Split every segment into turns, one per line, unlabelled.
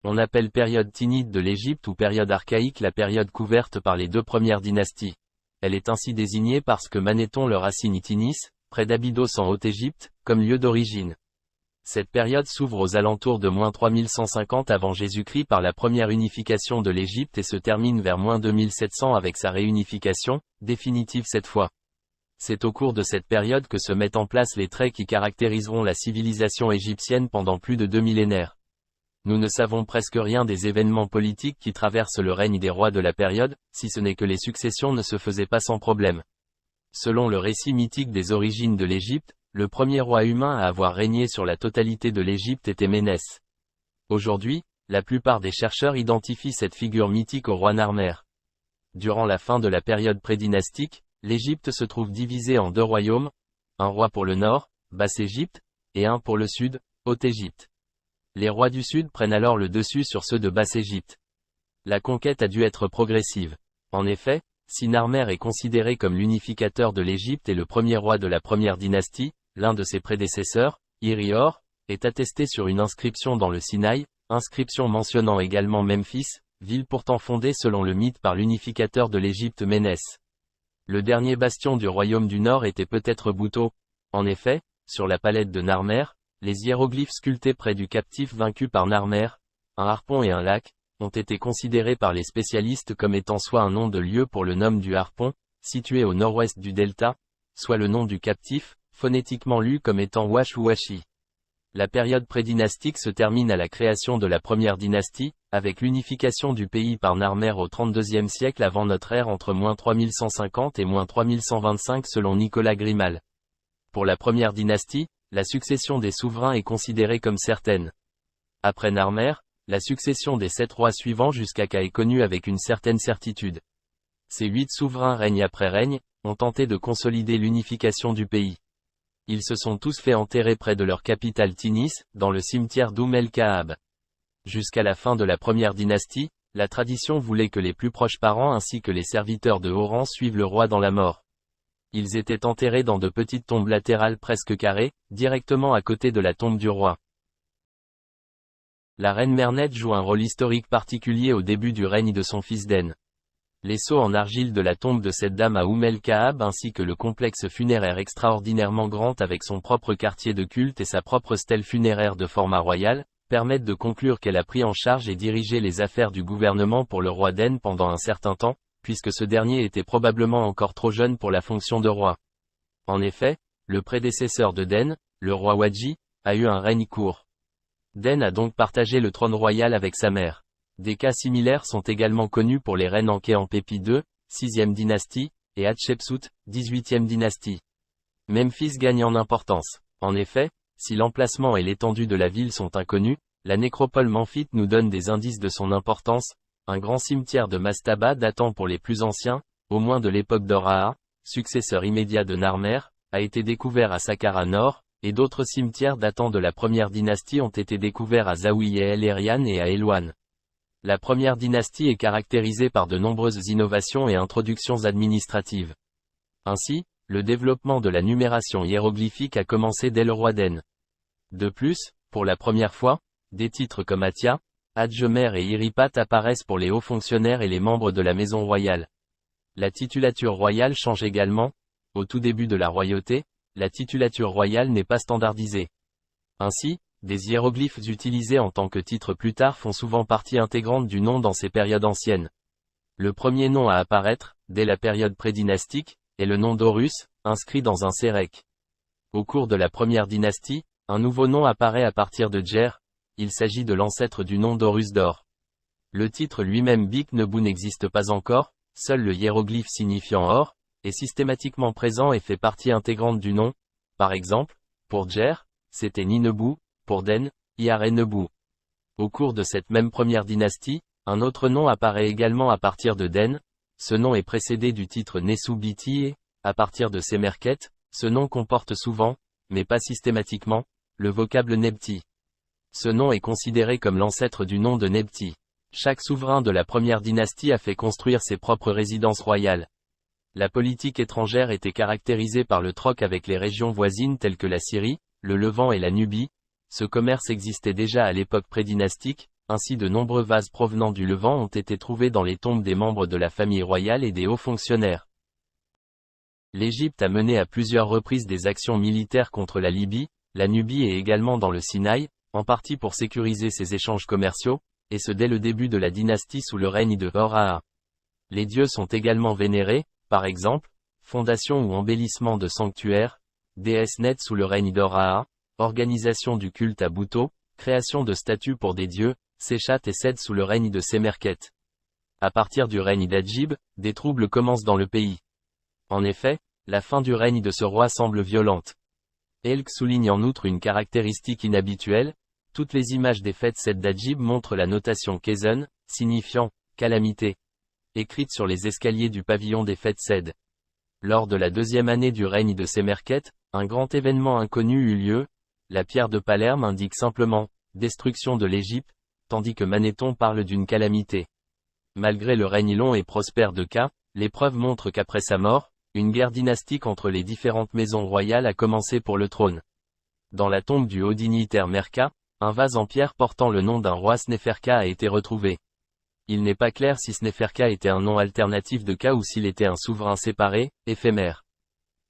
On appelle période tinnite de l'Égypte ou période archaïque la période couverte par les deux premières dynasties. Elle est ainsi désignée parce que Manéthon leur assigne Tinis, près d'Abydos en Haute-Égypte, comme lieu d'origine. Cette période s'ouvre aux alentours de -3150 avant Jésus-Christ par la première unification de l'Égypte et se termine vers -2700 avec sa réunification, définitive cette fois. C'est au cours de cette période que se mettent en place les traits qui caractériseront la civilisation égyptienne pendant plus de 2 millénaires. Nous ne savons presque rien des événements politiques qui traversent le règne des rois de la période, si ce n'est que les successions ne se faisaient pas sans problème. Selon le récit mythique des origines de l'Égypte, le premier roi humain à avoir régné sur la totalité de l'Égypte était Ménès. Aujourd'hui, la plupart des chercheurs identifient cette figure mythique au roi Narmer. Durant la fin de la période prédynastique, l'Égypte se trouve divisée en deux royaumes, un roi pour le nord, Basse-Égypte, et un pour le sud, Haute-Égypte. Les rois du sud prennent alors le dessus sur ceux de Basse-Égypte. La conquête a dû être progressive. En effet, si Narmer est considéré comme l'unificateur de l'Égypte et le premier roi de la première dynastie, l'un de ses prédécesseurs, Irior, est attesté sur une inscription dans le Sinaï, inscription mentionnant également Memphis, ville pourtant fondée selon le mythe par l'unificateur de l'Égypte Ménès. Le dernier bastion du royaume du Nord était peut-être Bouto. En effet, sur la palette de Narmer, les hiéroglyphes sculptés près du captif vaincu par Narmer, un harpon et un lac, ont été considérés par les spécialistes comme étant soit un nom de lieu pour le nom du harpon, situé au nord-ouest du delta, soit le nom du captif, phonétiquement lu comme étant Wash ou Washi. La période prédynastique se termine à la création de la première dynastie, avec l'unification du pays par Narmer au XXXe siècle avant notre ère entre -3150 et -3125 selon Nicolas Grimal. Pour la première dynastie, la succession des souverains est considérée comme certaine. Après Narmer, la succession des 7 rois suivants jusqu'à Ka est connue avec une certaine certitude. Ces 8 souverains règne après règne, ont tenté de consolider l'unification du pays. Ils se sont tous fait enterrer près de leur capitale Tinis, dans le cimetière d'Oum el-Kaab. Jusqu'à la fin de la première dynastie, la tradition voulait que les plus proches parents ainsi que les serviteurs de haut rang suivent le roi dans la mort. Ils étaient enterrés dans de petites tombes latérales presque carrées, directement à côté de la tombe du roi. La reine Mernet joue un rôle historique particulier au début du règne de son fils Den. Les sceaux en argile de la tombe de cette dame à Oum el-Kaab ainsi que le complexe funéraire extraordinairement grand avec son propre quartier de culte et sa propre stèle funéraire de format royal, permettent de conclure qu'elle a pris en charge et dirigé les affaires du gouvernement pour le roi Den pendant un certain temps, puisque ce dernier était probablement encore trop jeune pour la fonction de roi. En effet, le prédécesseur de Den, le roi Wadji, a eu un règne court. Den a donc partagé le trône royal avec sa mère. Des cas similaires sont également connus pour les reines Ankhet en Pépi II, 6e dynastie, et Hatshepsut, 18e dynastie. Memphis gagne en importance. En effet, si l'emplacement et l'étendue de la ville sont inconnus, la nécropole memphite nous donne des indices de son importance. Un grand cimetière de Mastaba datant pour les plus anciens, au moins de l'époque d'Oraa, successeur immédiat de Narmer, a été découvert à Saqqara Nord, et d'autres cimetières datant de la première dynastie ont été découverts à Zawiya el-Erian et à Elouan. La première dynastie est caractérisée par de nombreuses innovations et introductions administratives. Ainsi, le développement de la numération hiéroglyphique a commencé dès le roi Den. De plus, pour la première fois, des titres comme Atia, Adjemer et Iripat apparaissent pour les hauts fonctionnaires et les membres de la maison royale. La titulature royale change également. Au tout début de la royauté, la titulature royale n'est pas standardisée. Ainsi, des hiéroglyphes utilisés en tant que titre plus tard font souvent partie intégrante du nom dans ces périodes anciennes. Le premier nom à apparaître, dès la période prédynastique, est le nom d'Horus, inscrit dans un sérec. Au cours de la première dynastie, un nouveau nom apparaît à partir de Djer. Il s'agit de l'ancêtre du nom d'Horus d'Or. Le titre lui-même Bik Nebu n'existe pas encore, seul le hiéroglyphe signifiant or, est systématiquement présent et fait partie intégrante du nom. Par exemple, pour Djer, c'était Ni Nebu, pour Den, Iare Nebu. Au cours de cette même première dynastie, un autre nom apparaît également à partir de Den. Ce nom est précédé du titre Nesu Biti et, à partir de Semerket, ce nom comporte souvent, mais pas systématiquement, le vocable Nebti. Ce nom est considéré comme l'ancêtre du nom de Nebti. Chaque souverain de la première dynastie a fait construire ses propres résidences royales. La politique étrangère était caractérisée par le troc avec les régions voisines telles que la Syrie, le Levant et la Nubie. Ce commerce existait déjà à l'époque prédynastique, ainsi de nombreux vases provenant du Levant ont été trouvés dans les tombes des membres de la famille royale et des hauts fonctionnaires. L'Égypte a mené à plusieurs reprises des actions militaires contre la Libye, la Nubie et également dans le Sinaï, en partie pour sécuriser ses échanges commerciaux, et ce dès le début de la dynastie sous le règne de Hor-Aa. Les dieux sont également vénérés, par exemple, fondation ou embellissement de sanctuaires, déesse Net sous le règne d'Hor-Aa, organisation du culte à Bouto, création de statues pour des dieux, Séchat et Sed sous le règne de Sémerket. À partir du règne d'Adjib, des troubles commencent dans le pays. En effet, la fin du règne de ce roi semble violente. Elk souligne en outre une caractéristique inhabituelle, toutes les images des fêtes Sed d'Adjib montrent la notation Kezen, signifiant « calamité », écrite sur les escaliers du pavillon des fêtes Sed. Lors de la deuxième année du règne de Sémerket, un grand événement inconnu eut lieu, la pierre de Palerme indique simplement « destruction de l'Égypte », tandis que Manéthon parle d'une calamité. Malgré le règne long et prospère de Ka, les preuves montrent qu'après sa mort, une guerre dynastique entre les différentes maisons royales a commencé pour le trône. Dans la tombe du haut dignitaire Merka, un vase en pierre portant le nom d'un roi Sneferka a été retrouvé. Il n'est pas clair si Sneferka était un nom alternatif de Ka ou s'il était un souverain séparé, éphémère.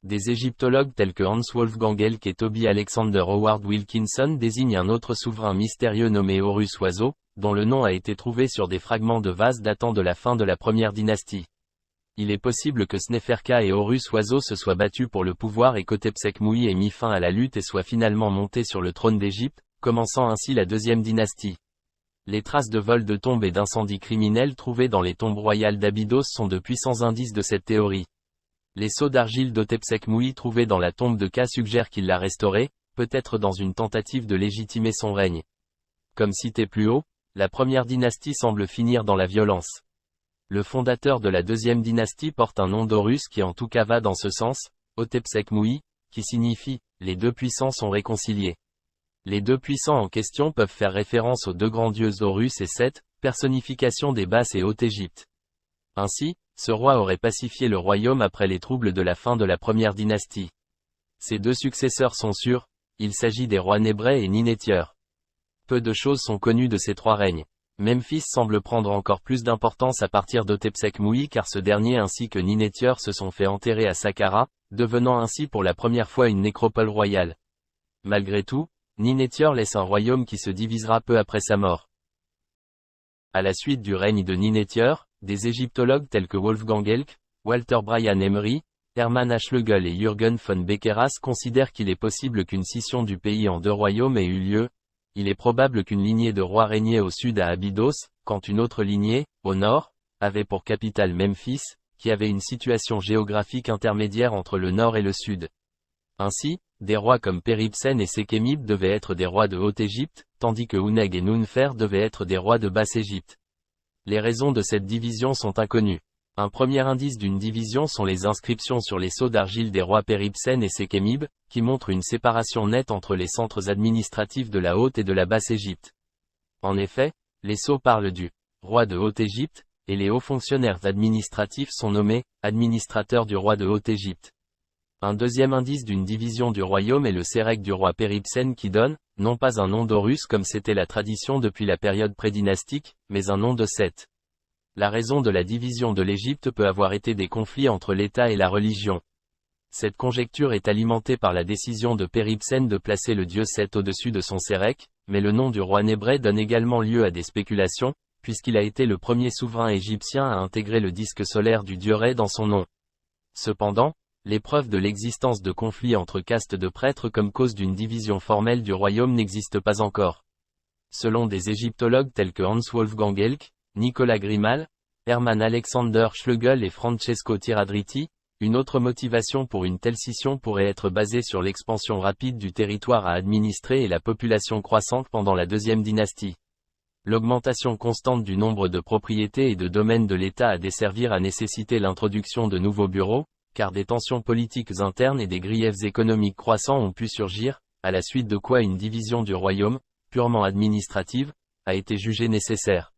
Des égyptologues tels que Hans Wolfgang Elck et Toby Alexander Howard Wilkinson désignent un autre souverain mystérieux nommé Horus Oiseau, dont le nom a été trouvé sur des fragments de vases datant de la fin de la première dynastie. Il est possible que Sneferka et Horus Oiseau se soient battus pour le pouvoir et qu'Hotepsek Moui ait mis fin à la lutte et soit finalement monté sur le trône d'Égypte, commençant ainsi la deuxième dynastie. Les traces de vols de tombes et d'incendies criminels trouvés dans les tombes royales d'Abydos sont de puissants indices de cette théorie. Les seaux d'argile d'Hotepsek Moui trouvés dans la tombe de Ka suggèrent qu'il l'a restauré, peut-être dans une tentative de légitimer son règne. Comme cité plus haut, la première dynastie semble finir dans la violence. Le fondateur de la deuxième dynastie porte un nom d'Horus qui en tout cas va dans ce sens, Hotepsek Moui, qui signifie « les deux puissants sont réconciliés ». Les deux puissants en question peuvent faire référence aux deux grands dieux Horus et Seth, personnification des Basses et Haute-Égypte. Ainsi, ce roi aurait pacifié le royaume après les troubles de la fin de la première dynastie. Ses deux successeurs sont sûrs, il s'agit des rois Nébré et Ninetieur. Peu de choses sont connues de ces trois règnes. Memphis semble prendre encore plus d'importance à partir d'Hotepsek Moui car ce dernier ainsi que Ninetieur se sont fait enterrer à Saqqara, devenant ainsi pour la première fois une nécropole royale. Malgré tout, Ninetieur laisse un royaume qui se divisera peu après sa mort. À la suite du règne de Ninetieur, des égyptologues tels que Wolfgang Elck, Walter Bryan Emery, Hermann Aschlegel et Jürgen von Beckeras considèrent qu'il est possible qu'une scission du pays en deux royaumes ait eu lieu. Il est probable qu'une lignée de rois régnait au sud à Abydos, quand une autre lignée, au nord, avait pour capitale Memphis, qui avait une situation géographique intermédiaire entre le nord et le sud. Ainsi, des rois comme Péripsène et Sékémib devaient être des rois de Haute-Égypte, tandis que Ouneg et Nounfer devaient être des rois de Basse-Égypte. Les raisons de cette division sont inconnues. Un premier indice d'une division sont les inscriptions sur les sceaux d'argile des rois Péripsène et Sékémib, qui montrent une séparation nette entre les centres administratifs de la Haute et de la Basse-Égypte. En effet, les sceaux parlent du roi de Haute-Égypte, et les hauts fonctionnaires administratifs sont nommés administrateurs du roi de Haute-Égypte. Un deuxième indice d'une division du royaume est le sérec du roi Péripsène qui donne, non pas un nom d'Horus comme c'était la tradition depuis la période prédynastique, mais un nom de Seth. La raison de la division de l'Égypte peut avoir été des conflits entre l'État et la religion. Cette conjecture est alimentée par la décision de Péripsène de placer le dieu Seth au-dessus de son sérec, mais le nom du roi Nébré donne également lieu à des spéculations, puisqu'il a été le premier souverain égyptien à intégrer le disque solaire du dieu Ré dans son nom. Cependant, les preuves de l'existence de conflits entre castes de prêtres comme cause d'une division formelle du royaume n'existent pas encore. Selon des égyptologues tels que Hans Wolfgang Elck, Nicolas Grimal, Hermann Alexander Schlegel et Francesco Tiradriti, une autre motivation pour une telle scission pourrait être basée sur l'expansion rapide du territoire à administrer et la population croissante pendant la deuxième dynastie. L'augmentation constante du nombre de propriétés et de domaines de l'État à desservir a nécessité l'introduction de nouveaux bureaux, car des tensions politiques internes et des griefs économiques croissants ont pu surgir, à la suite de quoi une division du royaume, purement administrative, a été jugée nécessaire.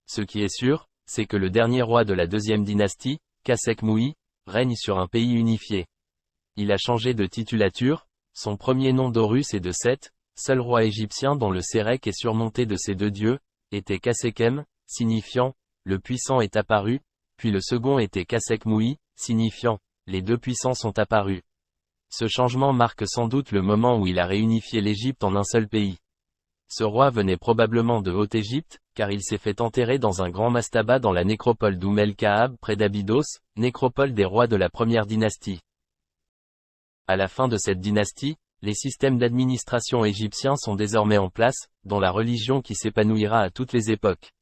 Ce qui est sûr, c'est que le dernier roi de la deuxième dynastie, Kasek Moui, règne sur un pays unifié. Il a changé de titulature, son premier nom d'Horus est de Seth, seul roi égyptien dont le sérec est surmonté de ces deux dieux, était Kasekem, signifiant « le puissant est apparu », puis le second était Kasek-Moui, signifiant « les deux puissants sont apparus ». Ce changement marque sans doute le moment où il a réunifié l'Égypte en un seul pays. Ce roi venait probablement de Haute-Égypte, car il s'est fait enterrer dans un grand mastaba dans la nécropole d'Oumel-Kaab près d'Abydos, nécropole des rois de la première dynastie. À la fin de cette dynastie, les systèmes d'administration égyptiens sont désormais en place, dont la religion qui s'épanouira à toutes les époques.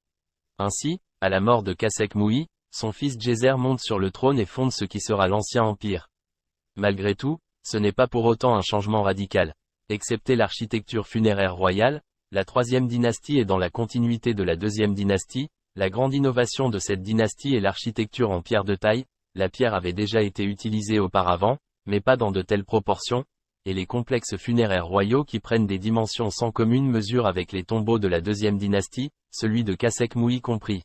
Ainsi, à la mort de Kasek-Moui, son fils Djeser monte sur le trône et fonde ce qui sera l'Ancien Empire. Malgré tout, ce n'est pas pour autant un changement radical. Excepté l'architecture funéraire royale, la troisième dynastie est dans la continuité de la deuxième dynastie. La grande innovation de cette dynastie est l'architecture en pierre de taille. La pierre avait déjà été utilisée auparavant, mais pas dans de telles proportions, et les complexes funéraires royaux qui prennent des dimensions sans commune mesure avec les tombeaux de la deuxième dynastie, celui de Kasek-Moui compris.